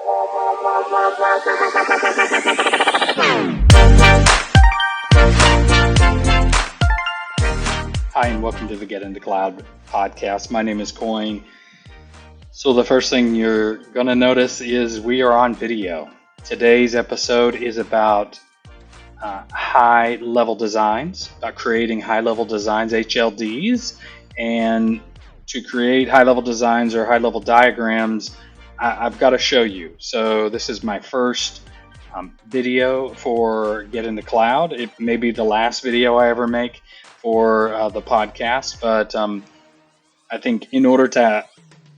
Hi, and welcome to the Get Into Cloud podcast. My name is Coin. So the first thing you're going to notice is we are on video. Today's episode is about high-level designs, about creating high-level designs, HLDs, and to create high-level designs or high-level diagrams, I've got to show you. So this is my first video for Get Into Cloud. It may be the last video I ever make for the podcast, but I think in order to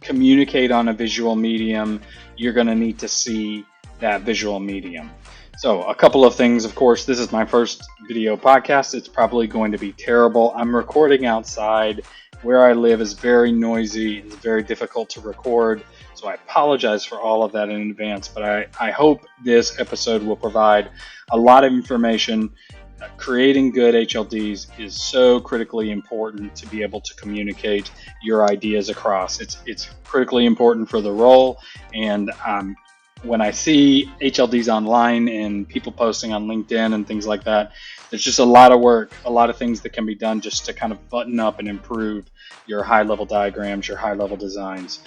communicate on a visual medium, you're going to need to see that visual medium. So a couple of things, of course, this is my first video podcast. It's probably going to be terrible. I'm recording outside. Where I live is very noisy. It's very difficult to record. So I apologize for all of that in advance, but I hope this episode will provide a lot of information. Creating good HLDs is so critically important to be able to communicate your ideas across. It's critically important for the role, and when I see HLDs online and people posting on LinkedIn and things like that, there's just a lot of work, a lot of things that can be done just to kind of button up and improve your high-level diagrams, your high-level designs.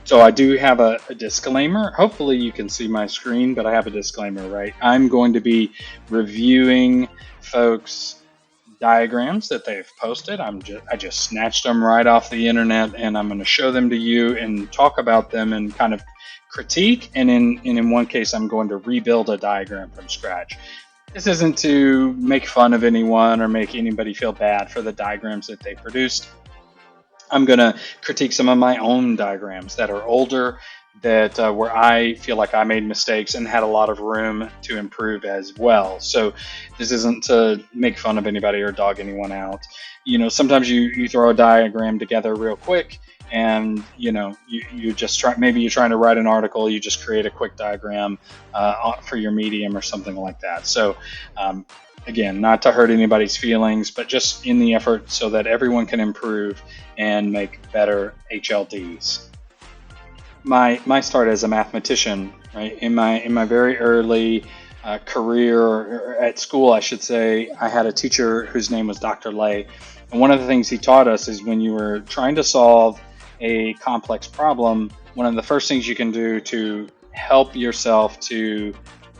So I do have a disclaimer. Hopefully you can see my screen, but I have a disclaimer, right? I'm going to be reviewing folks' diagrams that they've posted. I just snatched them right off the internet, and I'm going to show them to you and talk about them and kind of critique. And in one case, I'm going to rebuild a diagram from scratch. This isn't to make fun of anyone or make anybody feel bad for the diagrams that they produced. I'm going to critique some of my own diagrams that are older, that where I feel like I made mistakes and had a lot of room to improve as well. So this isn't to make fun of anybody or dog anyone out. You know, sometimes you throw a diagram together real quick, and you just try. Maybe you're trying to write an article. You just create a quick diagram for your medium or something like that. So. Again, not to hurt anybody's feelings, but just in the effort so that everyone can improve and make better HLDs. My start as a mathematician, right? In my very early career, or at school, I should say, I had a teacher whose name was Dr. Lay. And one of the things he taught us is when you were trying to solve a complex problem, one of the first things you can do to help yourself to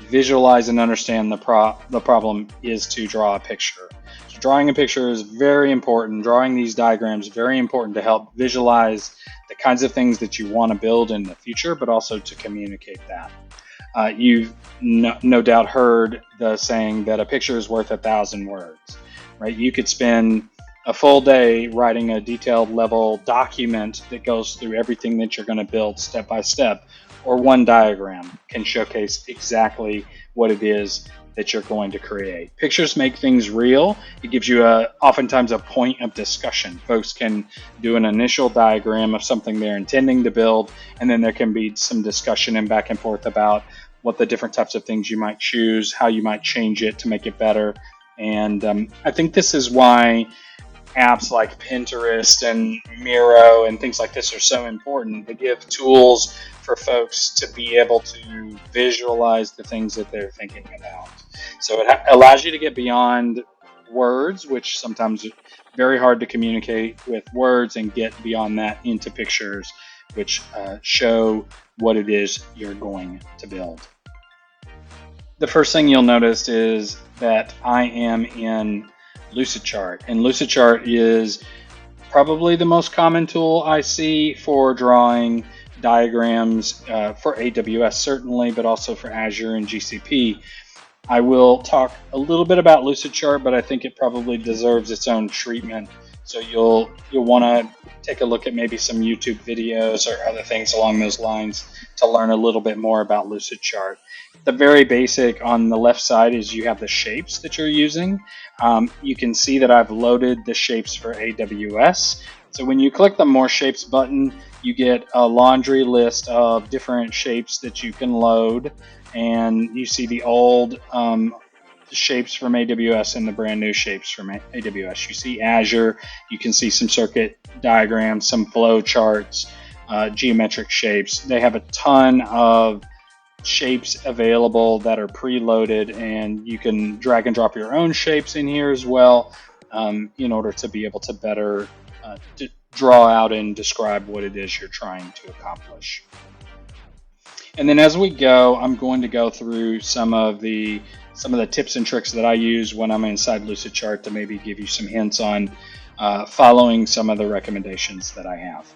visualize and understand the problem is to draw a picture. So drawing a picture is very important. Drawing these diagrams is very important to help visualize the kinds of things that you want to build in the future, but also to communicate that. You've no doubt heard the saying that a picture is worth 1,000 words, right? You could spend a full day writing a detailed level document that goes through everything that you're going to build step by step, or one diagram can showcase exactly what it is that you're going to create. Pictures make things real. It gives you oftentimes a point of discussion. Folks can do an initial diagram of something they're intending to build, and then there can be some discussion and back and forth about what the different types of things you might choose, how you might change it to make it better. And I think this is why apps like Pinterest and Miro and things like this are so important. They give tools for folks to be able to visualize the things that they're thinking about. So it allows you to get beyond words, which sometimes is very hard to communicate with words, and get beyond that into pictures, which show what it is you're going to build. The first thing you'll notice is that I am in Lucidchart, and Lucidchart is probably the most common tool I see for drawing diagrams for AWS certainly, but also for Azure and GCP. I will talk a little bit about Lucidchart, but I think it probably deserves its own treatment. So you'll want to take a look at maybe some YouTube videos or other things along those lines to learn a little bit more about Lucidchart. The very basic on the left side is you have the shapes that you're using. You can see that I've loaded the shapes for AWS. So when you click the More Shapes button, you get a laundry list of different shapes that you can load, and you see the old shapes from AWS and the brand new shapes from AWS. You see Azure, you can see some circuit diagrams, some flow charts, geometric shapes. They have a ton of shapes available that are preloaded, and you can drag and drop your own shapes in here as well, in order to be able to better draw out and describe what it is you're trying to accomplish. And then as we go, I'm going to go through some of the tips and tricks that I use when I'm inside Lucidchart to maybe give you some hints on following some of the recommendations that I have.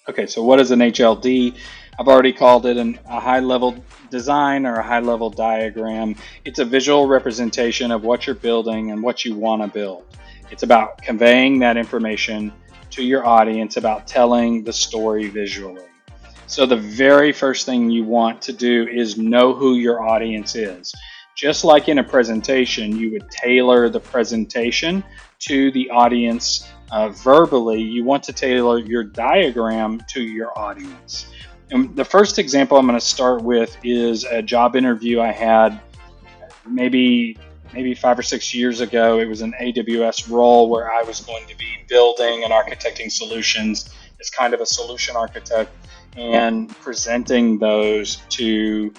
Okay, so what is an HLD? I've already called it a high-level design or a high-level diagram. It's a visual representation of what you're building and what you want to build. It's about conveying that information to your audience, about telling the story visually. So the very first thing you want to do is know who your audience is. Just like in a presentation, you would tailor the presentation to the audience verbally. You want to tailor your diagram to your audience. And the first example I'm going to start with is a job interview I had maybe 5 or 6 years ago. It was an AWS role where I was going to be building and architecting solutions as kind of a solution architect and presenting those to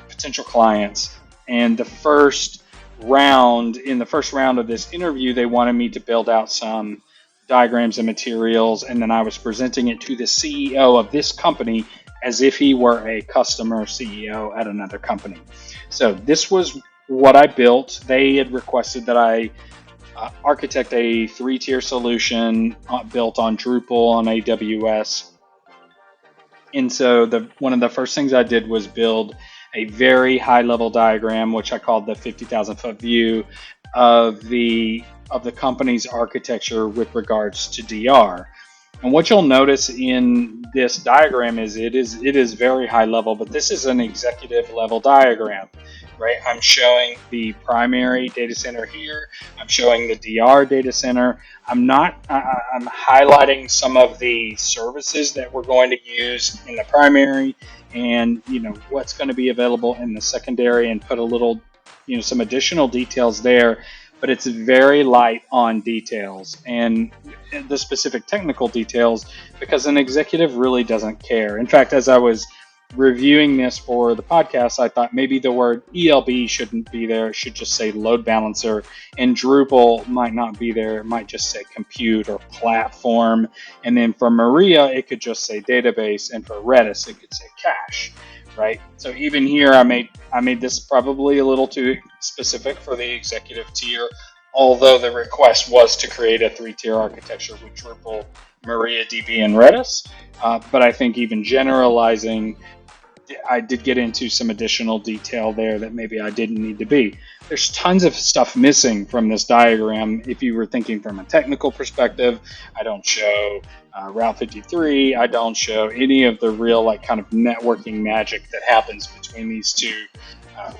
potential clients. And in the first round of this interview, they wanted me to build out some diagrams and materials, and then I was presenting it to the CEO of this company as if he were a customer CEO at another company. So this was what I built. They had requested that I architect a 3-tier solution built on Drupal on AWS. And so one of the first things I did was build a very high-level diagram, which I called the 50,000-foot view of the company's architecture with regards to DR. And what you'll notice in this diagram is it is very high level, but this is an executive level diagram, right? I'm showing the primary data center here. I'm showing the DR data center. I'm highlighting some of the services that we're going to use in the primary, and what's going to be available in the secondary, and put a little, some additional details there. But it's very light on details and the specific technical details, because an executive really doesn't care. In fact, as I was reviewing this for the podcast, I thought maybe the word ELB shouldn't be there. It should just say load balancer, and Drupal might not be there. It might just say compute or platform. And then for Maria, it could just say database, and for Redis, it could say cache. Right. So even here, I made this probably a little too specific for the executive tier, although the request was to create a 3-tier architecture with Drupal, MariaDB, and Redis. But I think even generalizing, I did get into some additional detail there that maybe I didn't need to be. There's tons of stuff missing from this diagram. If you were thinking from a technical perspective, I don't show Route 53. I don't show any of the real kind of networking magic that happens between these two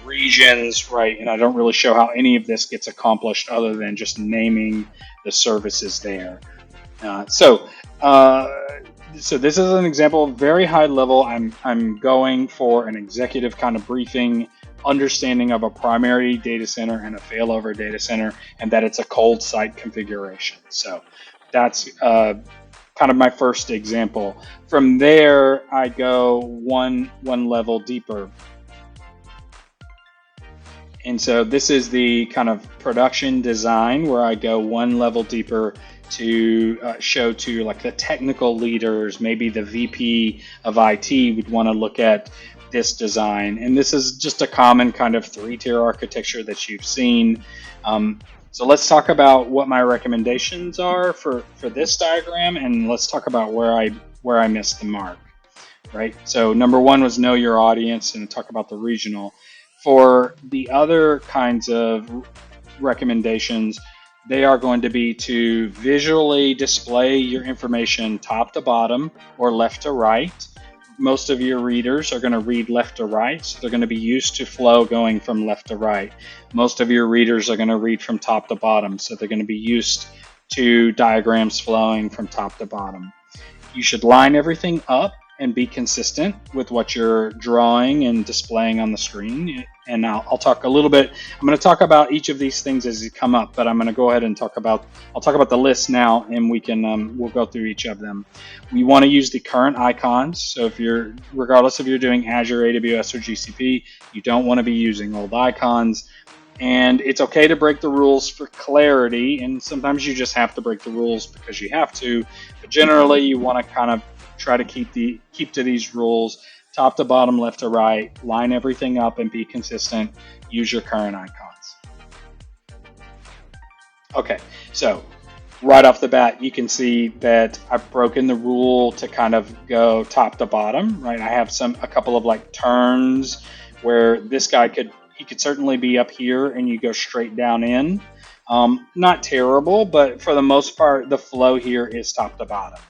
regions, right? And I don't really show how any of this gets accomplished other than just naming the services there. So this is an example of very high level. I'm going for an executive kind of briefing, understanding of a primary data center and a failover data center, and that it's a cold site configuration. So that's kind of my first example. From there, I go one level deeper. And so this is the kind of production design where I go one level deeper to show to the technical leaders. Maybe the VP of IT would want to look at this design. And this is just a common kind of 3-tier architecture that you've seen. So let's talk about what my recommendations are for this diagram, and let's talk about where I missed the mark, right? So number one was know your audience, and talk about the regional. For the other kinds of recommendations, they are going to be to visually display your information top to bottom or left to right. Most of your readers are going to read left to right, so they're going to be used to flow going from left to right. Most of your readers are going to read from top to bottom, so they're going to be used to diagrams flowing from top to bottom. You should line everything up and be consistent with what you're drawing and displaying on the screen. And I'll talk a little bit. I'm going to talk about each of these things as they come up, but I'm going to go ahead and I'll talk about the list now, and we'll go through each of them. We want to use the current icons. So regardless if you're doing Azure, AWS, or GCP, you don't want to be using old icons. And it's okay to break the rules for clarity, and sometimes you just have to break the rules because you have to. But generally, you want to kind of try to keep to these rules, top to bottom, left to right, line everything up and be consistent. Use your current icons. Okay, so right off the bat, you can see that I've broken the rule to kind of go top to bottom, right? I have a couple of like turns where this guy could certainly be up here and you go straight down in. Not terrible, but for the most part, the flow here is top to bottom.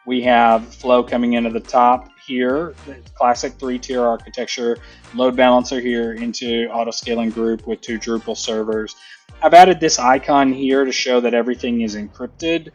We have flow coming into the top here, the classic 3-tier architecture, load balancer here into auto-scaling group with 2 Drupal servers. I've added this icon here to show that everything is encrypted.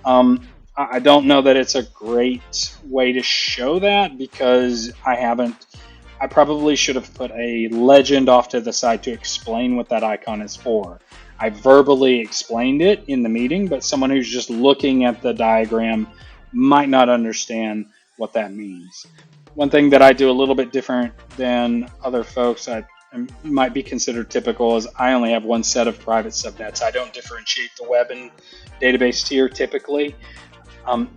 I don't know that it's a great way to show that because I probably should have put a legend off to the side to explain what that icon is for. I verbally explained it in the meeting, but someone who's just looking at the diagram might not understand what that means. One thing that I do a little bit different than other folks that might be considered typical is I only have one set of private subnets. I don't differentiate the web and database tier typically.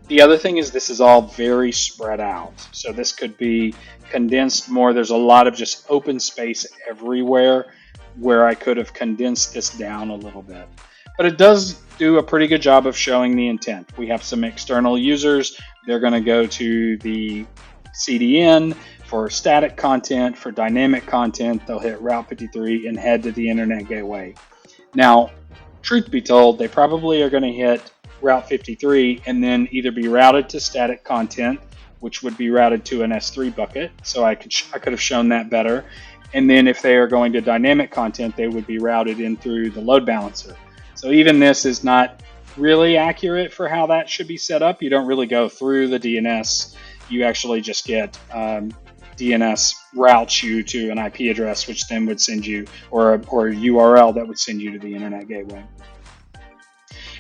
The other thing is this is all very spread out. So this could be condensed more. There's a lot of just open space everywhere where I could have condensed this down a little bit. But it does do a pretty good job of showing the intent. We have some external users. They're going to go to the CDN for static content, for dynamic content. They'll hit Route 53 and head to the internet gateway. Now, truth be told, they probably are going to hit Route 53 and then either be routed to static content, which would be routed to an S3 bucket. So I could have shown that better. And then if they are going to dynamic content, they would be routed in through the load balancer. So even this is not really accurate for how that should be set up. You don't really go through the DNS. You actually just get DNS routes you to an IP address, which then would send you, or a URL that would send you to the internet gateway.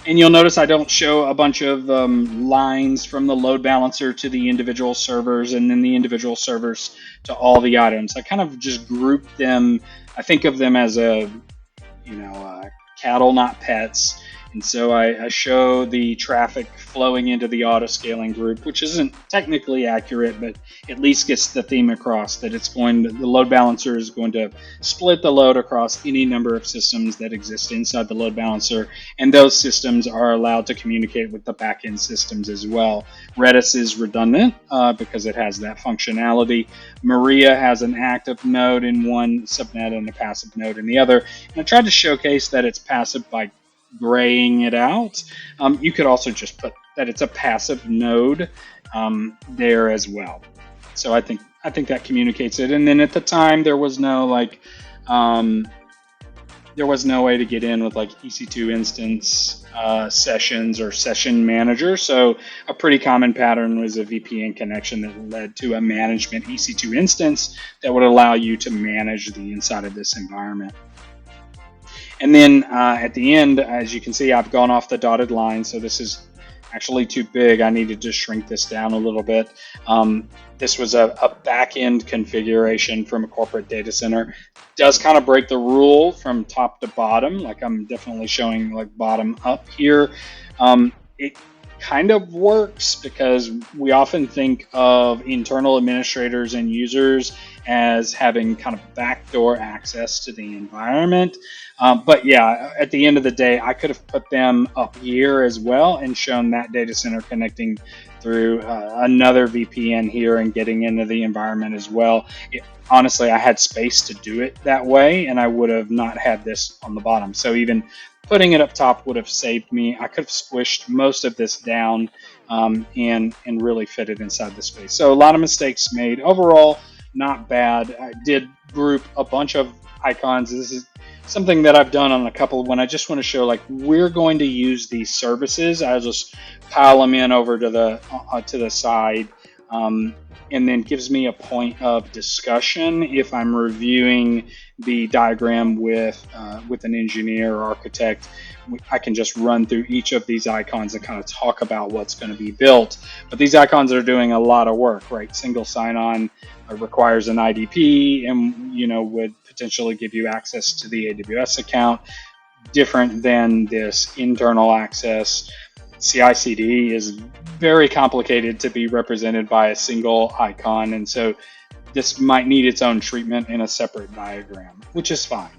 And you'll notice I don't show a bunch of lines from the load balancer to the individual servers and then the individual servers to all the items. I kind of just group them. I think of them as cattle, not pets. And so I show the traffic flowing into the auto-scaling group, which isn't technically accurate, but at least gets the theme across that the load balancer is going to split the load across any number of systems that exist inside the load balancer, and those systems are allowed to communicate with the backend systems as well. Redis is redundant because it has that functionality. Maria has an active node in one subnet and a passive node in the other. And I tried to showcase that it's passive by graying it out. You could also just put that it's a passive node there as well. So I think that communicates it. And then at the time there was no way to get in with like EC2 instance sessions or session manager. So a pretty common pattern was a VPN connection that led to a management EC2 instance that would allow you to manage the inside of this environment. And then at the end, as you can see, I've gone off the dotted line. So this is actually too big. I needed to shrink this down a little bit. This was a back-end configuration from a corporate data center. Does kind of break the rule from top to bottom. Like I'm definitely showing like bottom up here. It kind of works because we often think of internal administrators and users as having kind of backdoor access to the environment. But yeah, at the end of the day, I could have put them up here as well and shown that data center connecting through another VPN here and getting into the environment as well. Honestly, I had space to do it that way, and I would have not had this on the bottom. So even putting it up top would have saved me. I could have squished most of this down and really fit it inside the space. So a lot of mistakes made. Overall, not bad. I did group a bunch of icons. This is something that I've done on a couple when I just want to show like we're going to use these services. I'll just pile them in over to the side. and then gives me a point of discussion if I'm reviewing the diagram with an engineer or architect. I can just run through each of these icons and kind of talk about what's going to be built. But these icons are doing a lot of work, right? Single sign-on requires an IDP, and would potentially give you access to the AWS account, different than this internal access. CI/CD is very complicated to be represented by a single icon, and so this might need its own treatment in a separate diagram, which is fine.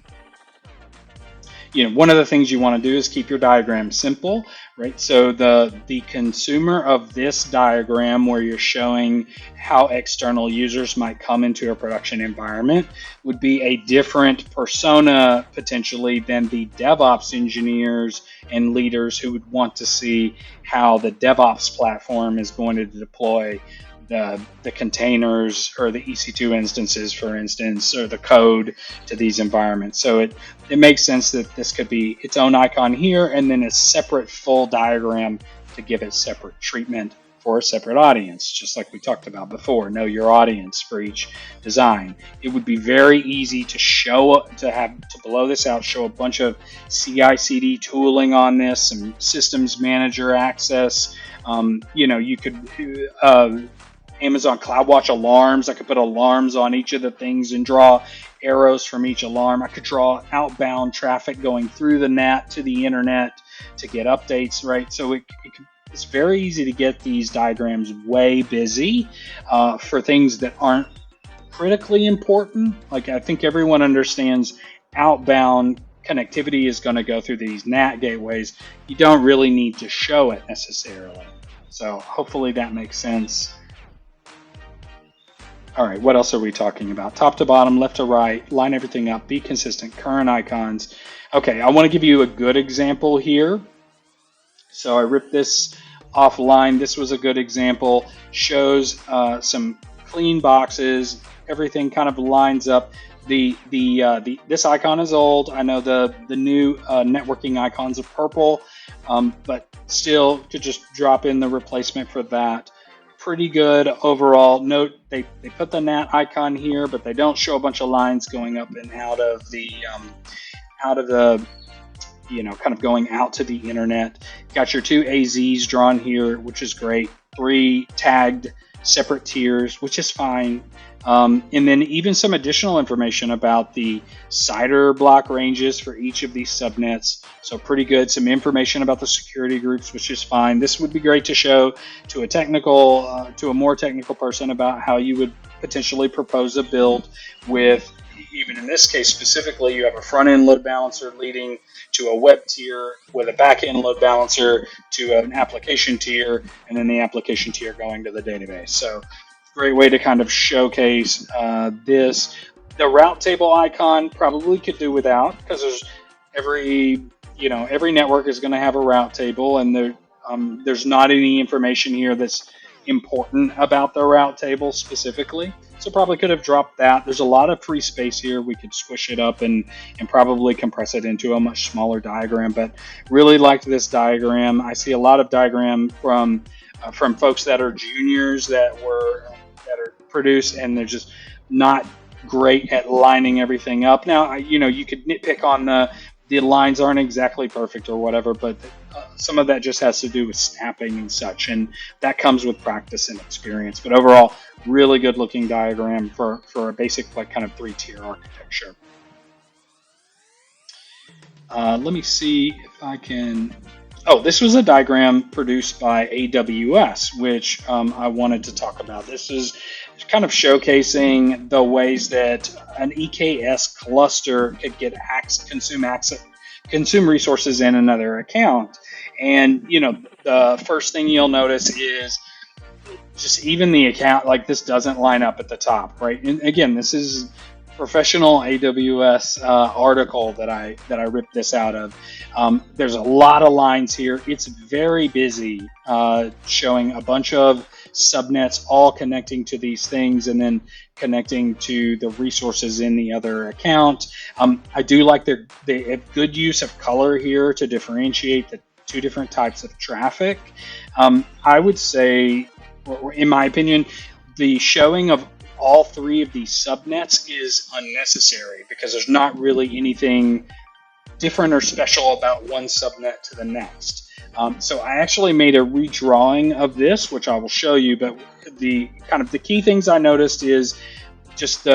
One of the things you want to do is keep your diagram simple, right? So the consumer of this diagram, where you're showing how external users might come into a production environment, would be a different persona potentially than the DevOps engineers and leaders who would want to see how the DevOps platform is going to deploy the containers or the EC2 instances, for instance, or the code to these environments. So it makes sense that this could be its own icon here, and then a separate full diagram to give it separate treatment for a separate audience, just like we talked about before. Know your audience for each design. It would be very easy to blow this out, show a bunch of CI/CD tooling on this, some systems manager access. You could Amazon CloudWatch alarms. I could put alarms on each of the things and draw arrows from each alarm. I could draw outbound traffic going through the NAT to the internet to get updates, right? So it's very easy to get these diagrams way busy for things that aren't critically important. Like, I think everyone understands outbound connectivity is going to go through these NAT gateways. You don't really need to show it necessarily. So hopefully that makes sense. All right, what else are we talking about? Top to bottom, left to right, line everything up, be consistent, current icons. Okay, I want to give you a good example here. So I ripped this offline. This was a good example. Shows some clean boxes. Everything kind of lines up. This icon is old. I know the new networking icons are purple, but still could just drop in the replacement for that. Pretty good overall. Note they put the NAT icon here, but they don't show a bunch of lines going up and out of the kind of going out to the internet. Got your two AZs drawn here, which is great. 3 tagged separate tiers, which is fine. And then even some additional information about the CIDR block ranges for each of these subnets. So pretty good. Some information about the security groups, which is fine. This would be great to show to a more technical person about how you would potentially propose a build with, even in this case specifically, you have a front-end load balancer leading to a web tier with a back-end load balancer to an application tier, and then the application tier going to the database. So great way to kind of showcase this. The route table icon probably could do without, because there's every network is going to have a route table, and there's not any information here that's important about the route table specifically. So probably could have dropped that. There's a lot of free space here. We could squish it up and probably compress it into a much smaller diagram, but really liked this diagram. I see a lot of diagram from folks that are juniors that are produced, and they're just not great at lining everything up. Now, you could nitpick on the lines aren't exactly perfect or whatever, but some of that just has to do with snapping and such, and that comes with practice and experience. But overall, really good looking diagram for a basic kind of 3-tier architecture. Let me see if I can. Oh, this was a diagram produced by AWS, which I wanted to talk about. This is kind of showcasing the ways that an EKS cluster could consume resources in another account. And the first thing you'll notice is just even the account, like, this doesn't line up at the top, right? And again, this is professional AWS article that I ripped this out of. There's a lot of lines here. It's very busy, showing a bunch of subnets all connecting to these things and then connecting to the resources in the other account. I do like they have good use of color here to differentiate the 2 different types of traffic. I would say or in my opinion, the showing of all three of these subnets is unnecessary because there's not really anything different or special about one subnet to the next. So I actually made a redrawing of this, which I will show you. But the key things I noticed is just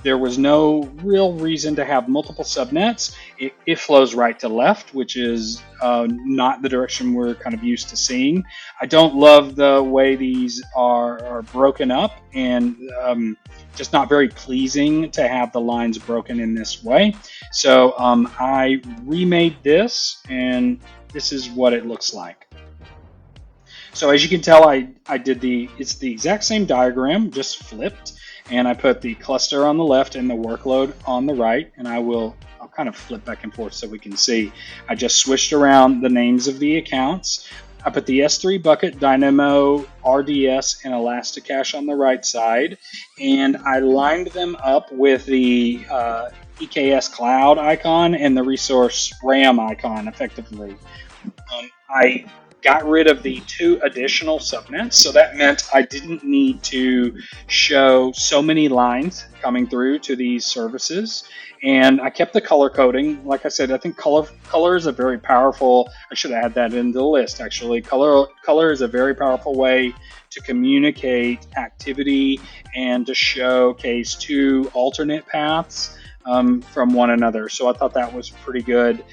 there was no real reason to have multiple subnets. It flows right to left, which is not the direction we're kind of used to seeing. I don't love the way these are broken up, and just not very pleasing to have the lines broken in this way. So I remade this, and this is what it looks like. So as you can tell, it's the exact same diagram, just flipped. And I put the cluster on the left and the workload on the right, and I'll kind of flip back and forth so we can see. I just switched around the names of the accounts. I put the S3 bucket, Dynamo, RDS, and Elasticache on the right side, and I lined them up with the EKS Cloud icon and the resource RAM icon effectively. I got rid of the 2 additional subnets, so that meant I didn't need to show so many lines coming through to these services. And I kept the color coding. Like I said, I think color is a very powerful, I should add that into the list actually. Color is a very powerful way to communicate activity and to showcase 2 alternate paths from one another. So I thought that was pretty good.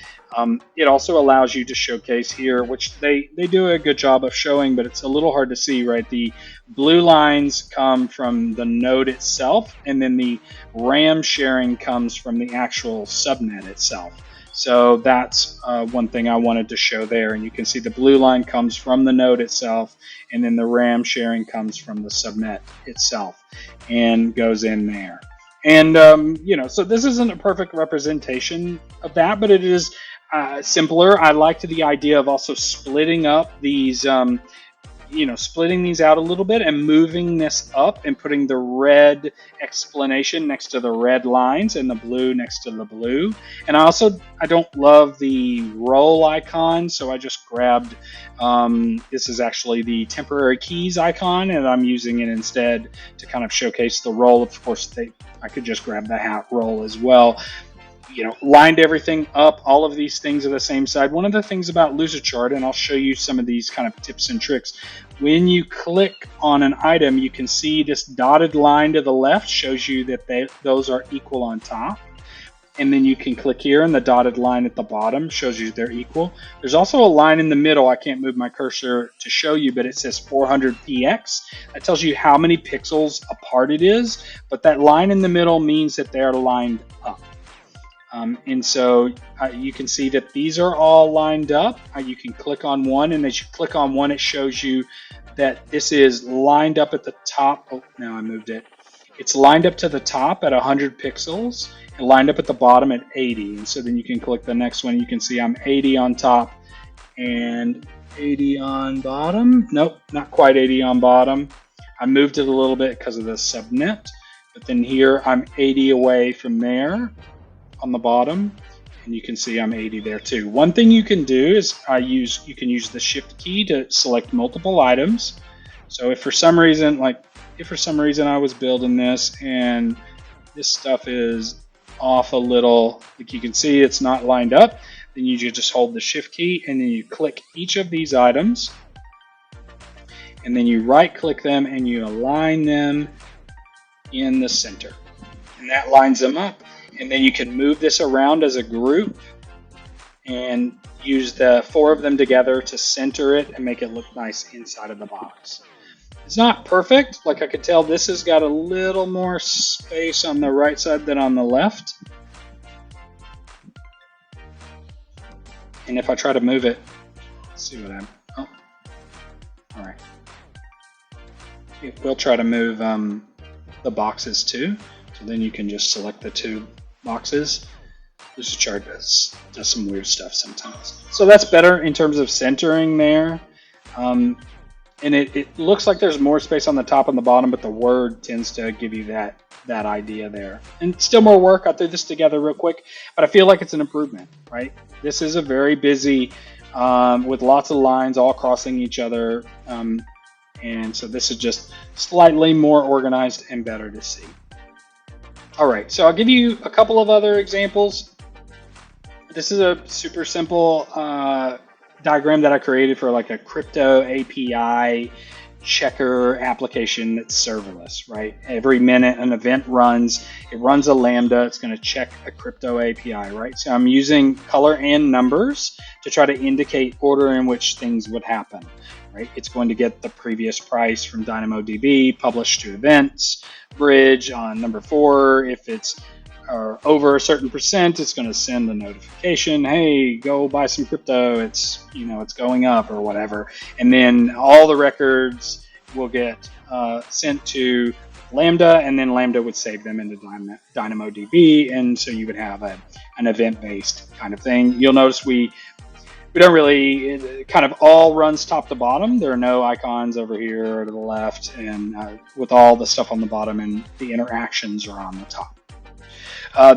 It also allows you to showcase here, which they do a good job of showing, but it's a little hard to see, right? The blue lines come from the node itself, and then the RAM sharing comes from the actual subnet itself. So that's one thing I wanted to show there. And you can see the blue line comes from the node itself, and then the RAM sharing comes from the subnet itself and goes in there. And, so this isn't a perfect representation of that, but it is simpler. I liked the idea of also splitting up these, splitting these out a little bit and moving this up and putting the red explanation next to the red lines and the blue next to the blue. And I don't love the roll icon, so I just grabbed, this is actually the temporary keys icon, and I'm using it instead to kind of showcase the roll. Of course, I could just grab the hat roll as well. Lined everything up. All of these things are the same side. One of the things about Lucidchart, and I'll show you some of these kind of tips and tricks, when you click on an item, you can see this dotted line to the left shows you that those are equal on top. And then you can click here, and the dotted line at the bottom shows you they're equal. There's also a line in the middle. I can't move my cursor to show you, but it says 400px. That tells you how many pixels apart it is, but that line in the middle means that they're lined up. And so you can see that these are all lined up. You can click on one, and as you click on one, it shows you that this is lined up at the top. Oh, now I moved it. It's lined up to the top at 100 pixels and lined up at the bottom at 80. And so then you can click the next one. You can see I'm 80 on top and 80 on bottom. Nope, not quite 80 on bottom. I moved it a little bit because of the subnet. But then here I'm 80 away from there on the bottom, and you can see I'm 80 there too. One thing you can do is you can use the shift key to select multiple items. So if for some reason I was building this and this stuff is off a little, like you can see it's not lined up, then you just hold the shift key and then you click each of these items, and then you right click them and you align them in the center, and that lines them up. And then you can move this around as a group and use the 4 of them together to center it and make it look nice inside of the box. It's not perfect. Like I could tell this has got a little more space on the right side than on the left. And if I try to move it, let's see what happens. Oh, all right. We'll try to move the boxes too. So then you can just select the 2 boxes. Lucidchart does some weird stuff sometimes. So that's better in terms of centering there. And it looks like there's more space on the top and the bottom, but the word tends to give you that idea there. And still more work. I threw this together real quick, but I feel like it's an improvement, right? This is a very busy, with lots of lines all crossing each other. And so this is just slightly more organized and better to see. All right, so I'll give you a couple of other examples. This is a super simple diagram that I created for like a crypto API checker application that's serverless, right? Every minute an event runs, it runs a Lambda, it's going to check a crypto API, right? So I'm using color and numbers to try to indicate order in which things would happen, right? It's going to get the previous price from DynamoDB, published to events, bridge on number 4. If it's over a certain percent, it's going to send a notification, hey, go buy some crypto, it's it's going up or whatever. And then all the records will get sent to Lambda, and then Lambda would save them into DynamoDB, and so you would have an event-based kind of thing. You'll notice we don't really, it kind of all runs top to bottom. There are no icons over here to the left, and with all the stuff on the bottom, and the interactions are on the top.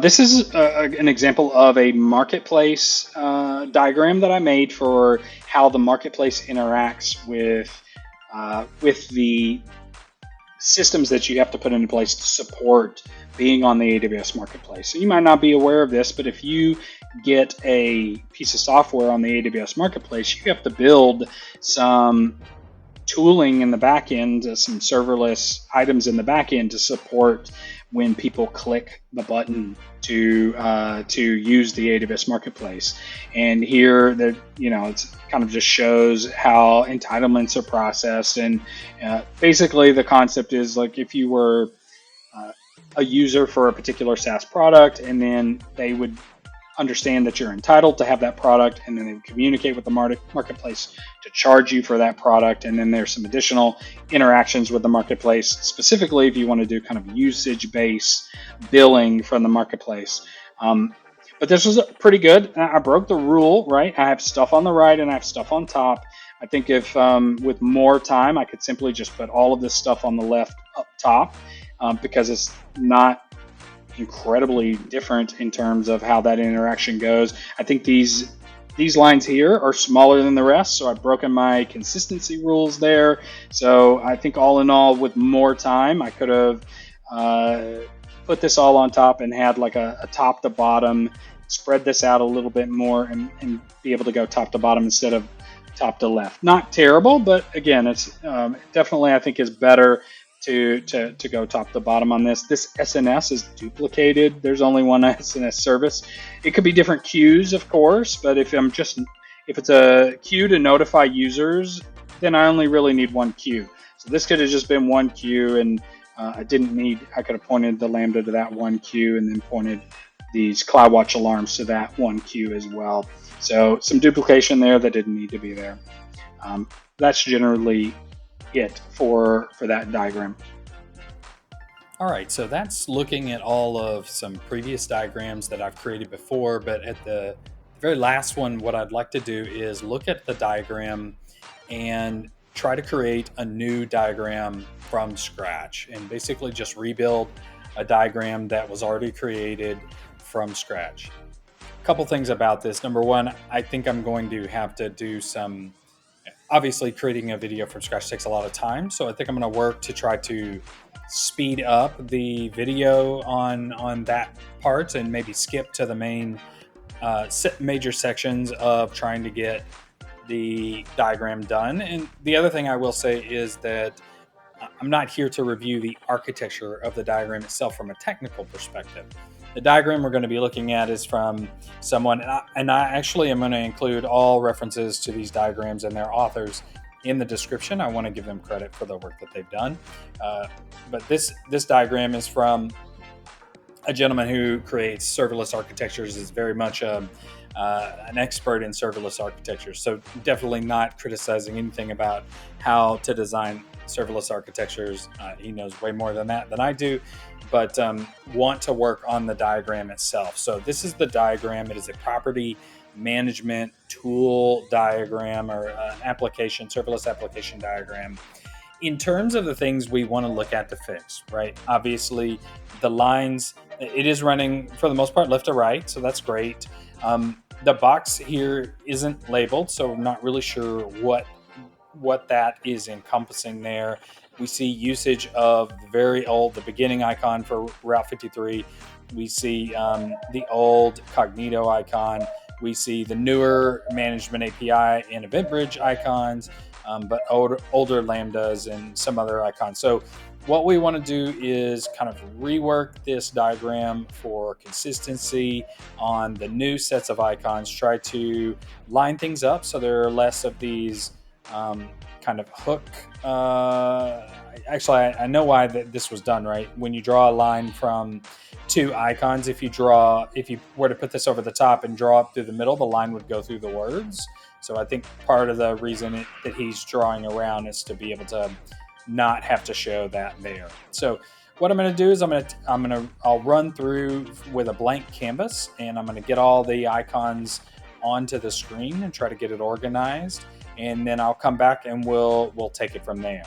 This is an example of a marketplace diagram that I made for how the marketplace interacts with the systems that you have to put into place to support being on the AWS marketplace. So you might not be aware of this, but if you get a piece of software on the AWS marketplace, you have to build some tooling in the back end, some serverless items in the back end to support when people click the button to use the AWS marketplace. And here, that it's kind of just shows how entitlements are processed. And basically, the concept is like if you were a user for a particular SaaS product, and then they would understand that you're entitled to have that product, and then they would communicate with the marketplace to charge you for that product. And then there's some additional interactions with the marketplace, specifically if you want to do kind of usage-based billing from the marketplace. But this was pretty good. I broke the rule, right? I have stuff on the right and I have stuff on top. I think if with more time, I could simply just put all of this stuff on the left up top, because it's not incredibly different in terms of how that interaction goes. I think these lines here are smaller than the rest, so I've broken my consistency rules there. So I think all in all, with more time, I could have put this all on top and had like a top to bottom, spread this out a little bit more, and be able to go top to bottom instead of top to left. Not terrible, but again, it's definitely, I think, is better to go top to bottom on this. This SNS is duplicated. There's only one SNS service. It could be different queues, of course, but if it's a queue to notify users, then I only really need one queue. So this could have just been one queue, and I could have pointed the Lambda to that one queue, and then pointed these CloudWatch alarms to that one queue as well. So some duplication there that didn't need to be there. That's generally it for that diagram. All right, so that's looking at all of some previous diagrams that I've created before, but at the very last one, what I'd like to do is look at the diagram and try to create a new diagram from scratch, and basically just rebuild a diagram that was already created from scratch. A couple things about this. Number one, I think I'm going to have to do some, obviously creating a video from scratch takes a lot of time, so I think I'm going to work to try to speed up the video on that part, and maybe skip to the main major sections of trying to get the diagram done. And the other thing I will say is that I'm not here to review the architecture of the diagram itself from a technical perspective. The diagram we're going to be looking at is from someone, and I actually am going to include all references to these diagrams and their authors in the description. I want to give them credit for the work that they've done. But this diagram is from a gentleman who creates serverless architectures, is very much an expert in serverless architecture. So definitely not criticizing anything about how to design serverless architectures. He knows way more than that than I do, but want to work on the diagram itself. So this is the diagram. It is a property management tool diagram, or serverless application diagram. In terms of the things we want to look at to fix, right? Obviously, the lines, it is running for the most part left to right, so that's great. The box here isn't labeled, so I'm not really sure what what that is encompassing there. We see usage of the beginning icon for Route 53. We see the old Cognito icon. We see the newer management API and EventBridge icons, but older Lambdas and some other icons. So what we want to do is kind of rework this diagram for consistency on the new sets of icons, try to line things up so there are less of these kind of hook. Actually, I know why this was done, right? When you draw a line from two icons, if you were to put this over the top and draw up through the middle, the line would go through the words. So I think part of the reason that he's drawing around is to be able to not have to show that there. So what I'm going to do is I'll run through with a blank canvas, and I'm going to get all the icons onto the screen and try to get it organized, and then I'll come back and we'll take it from there.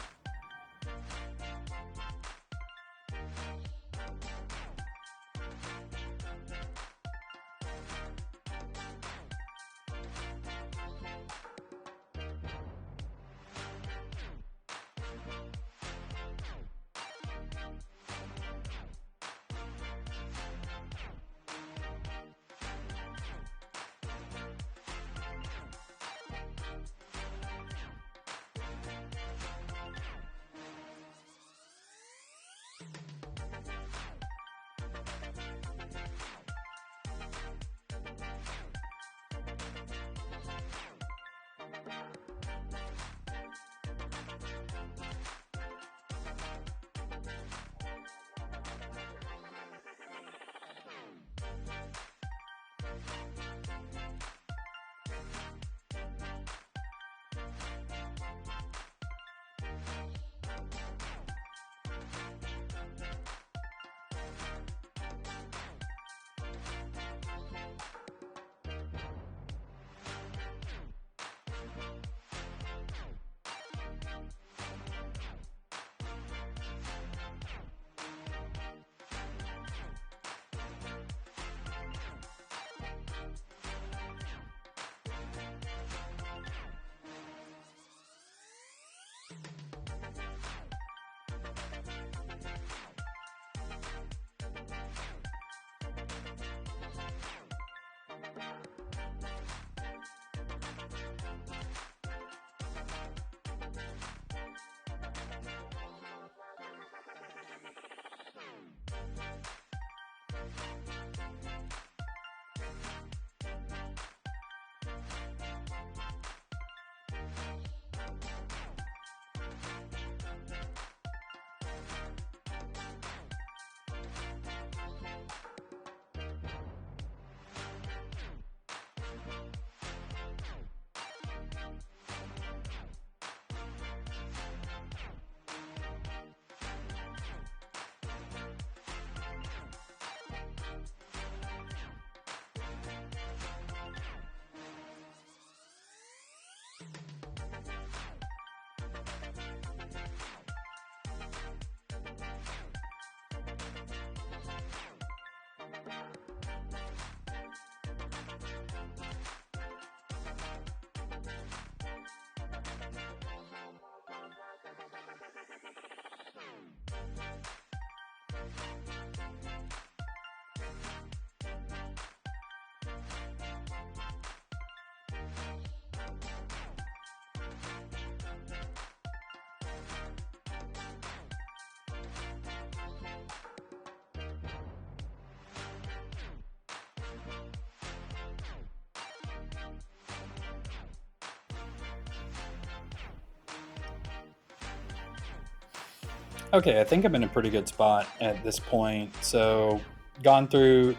Okay, I think I'm in a pretty good spot at this point. So, gone through.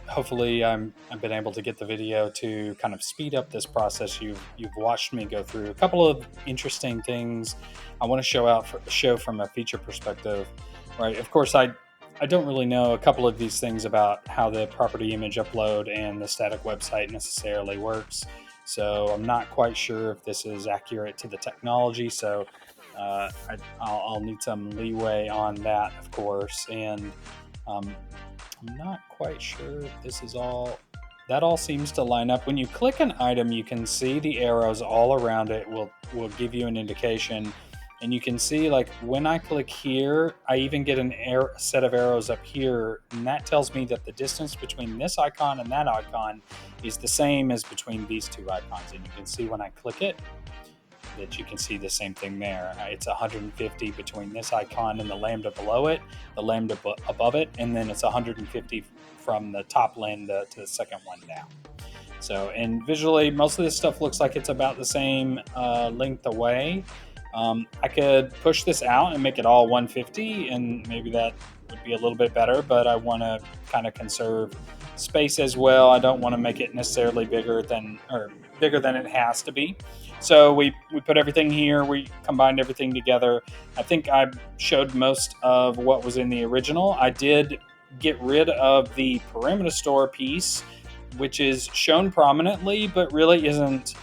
Hopefully, I've been able to get the video to kind of speed up this process. You've watched me go through a couple of interesting things. I want to show from a feature perspective, right? Of course, I don't really know a couple of these things about how the property image upload and the static website necessarily works. So I'm not quite sure if this is accurate to the technology. So I'll need some leeway on that, of course. And I'm not quite sure if this is all that all seems to line up. When you click an item, you can see the arrows all around it will give you an indication. And you can see, like, when I click here, I even get a set of arrows up here, and that tells me that the distance between this icon and that icon is the same as between these two icons. And you can see when I click it that you can see the same thing there. It's 150 between this icon and the lambda below it, the lambda above it, and then it's 150 from the top lambda to the second one down. So, and visually, most of this stuff looks like it's about the same length away. I could push this out and make it all 150, and maybe that would be a little bit better, but I want to kind of conserve space as well. I don't want to make it necessarily bigger than it has to be. So we put everything here. We combined everything together. I think I showed most of what was in the original. I did get rid of the parameter store piece, which is shown prominently, but really isn't.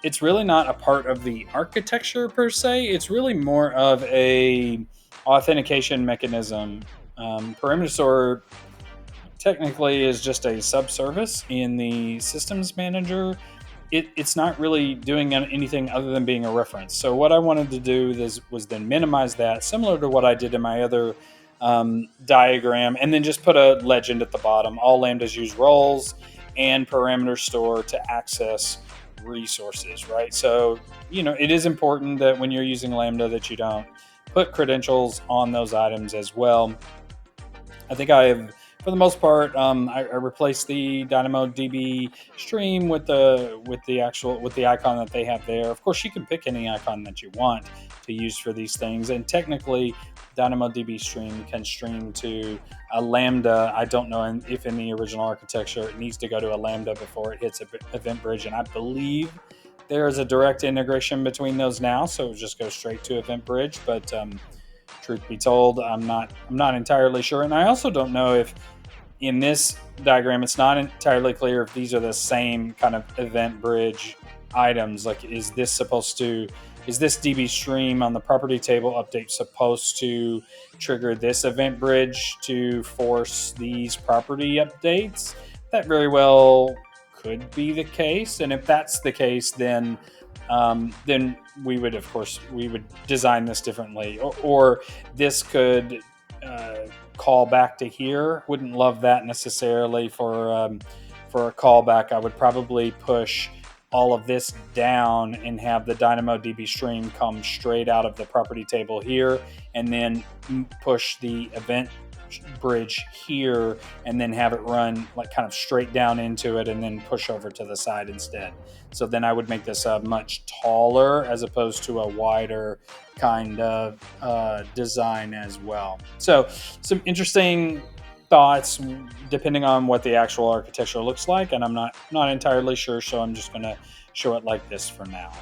It's really not a part of the architecture per se. It's really more of a authentication mechanism. Parameter store technically is just a subservice in the systems manager. It's not really doing anything other than being a reference. So what I wanted to do was then minimize that, similar to what I did in my other diagram, and then just put a legend at the bottom. All lambdas use roles and parameter store to access resources, right? So, it is important that when you're using Lambda that you don't put credentials on those items as well. I think I have, for the most part, I replaced the DynamoDB stream with the icon that they have there. Of course, you can pick any icon that you want to use for these things, and technically, DynamoDB stream can stream to a Lambda. I don't know if in the original architecture it needs to go to a Lambda before it hits Event Bridge, and I believe there is a direct integration between those now, so it just goes straight to Event Bridge. But truth be told, I'm not entirely sure, and I also don't know if in this diagram it's not entirely clear if these are the same kind of Event Bridge items. Like, is this DB stream on the property table update supposed to trigger this Event Bridge to force these property updates? That very well could be the case, and if that's the case, then we would design this differently, or this could call back to here. Wouldn't love that necessarily for a callback. I would probably push all of this down and have the DynamoDB stream come straight out of the property table here, and then push the Event Bridge here, and then have it run like kind of straight down into it, and then push over to the side instead. So then I would make this much taller as opposed to a wider kind of design as well. So some interesting thoughts depending on what the actual architecture looks like, and I'm not entirely sure, so I'm just going to show it like this for now.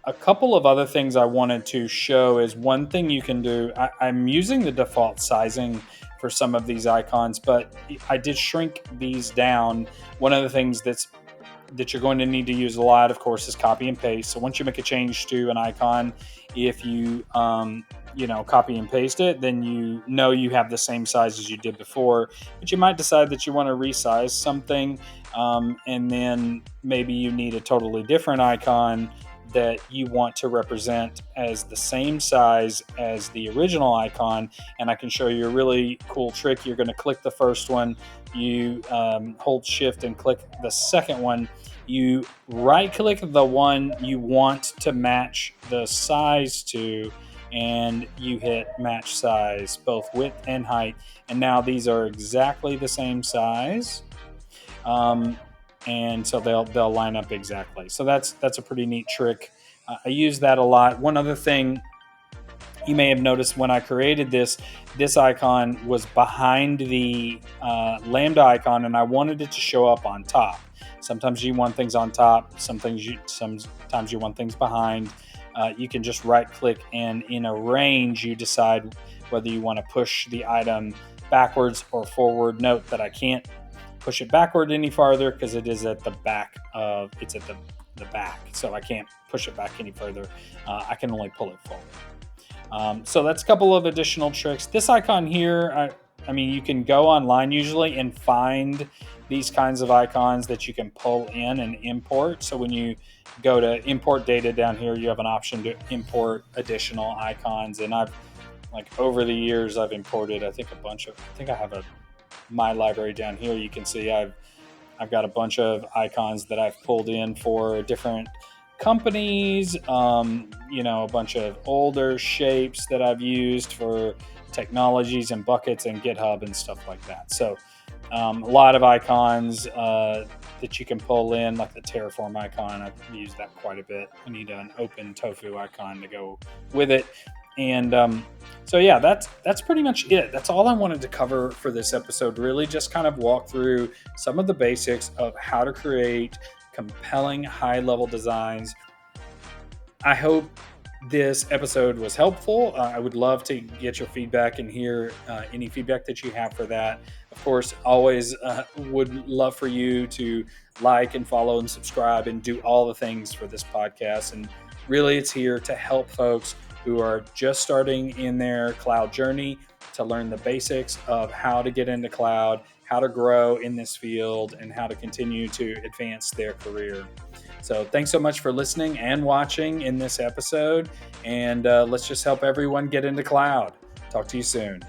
A couple of other things I wanted to show is one thing you can do. I'm using the default sizing for some of these icons, but I did shrink these down. One of the things that you're going to need to use a lot, of course, is copy and paste. So once you make a change to an icon, if you copy and paste it, then you have the same size as you did before. But you might decide that you want to resize something, and then maybe you need a totally different icon that you want to represent as the same size as the original icon. And I can show you a really cool trick. You're going to click the first one, you hold shift and click the second one. You right click the one you want to match the size to, and you hit match size, both width and height. And now these are exactly the same size. And so they'll line up exactly. So that's a pretty neat trick. I use that a lot. One other thing you may have noticed when I created this icon was behind the Lambda icon, and I wanted it to show up on top. Sometimes you want things on top. Sometimes you want things behind. You can just right click, and in a range you decide whether you want to push the item backwards or forward. Note that I can't push it backward any farther because it is at the back it's at the back, so I can't push it back any further. I can only pull it forward. So that's a couple of additional tricks. This icon here, I mean, you can go online usually and find these kinds of icons that you can pull in and import. So when you go to import data down here, you have an option to import additional icons. And I've, like, over the years, I've imported, I think, I think I have my library down here. You can see I've got a bunch of icons that I've pulled in for different companies, a bunch of older shapes that I've used for technologies and buckets and GitHub and stuff like that. So a lot of icons that you can pull in, like the Terraform icon. I've used that quite a bit. I need an open tofu icon to go with it. And so yeah, that's pretty much it. That's all I wanted to cover for this episode. Really, just kind of walk through some of the basics of how to create compelling high-level designs. I hope this episode was helpful. I would love to get your feedback and hear any feedback that you have for that. Of course, always would love for you to like and follow and subscribe and do all the things for this podcast. And really, it's here to help folks who are just starting in their cloud journey to learn the basics of how to get into cloud, how to grow in this field, and how to continue to advance their career. So thanks so much for listening and watching in this episode. And let's just help everyone get into cloud. Talk to you soon.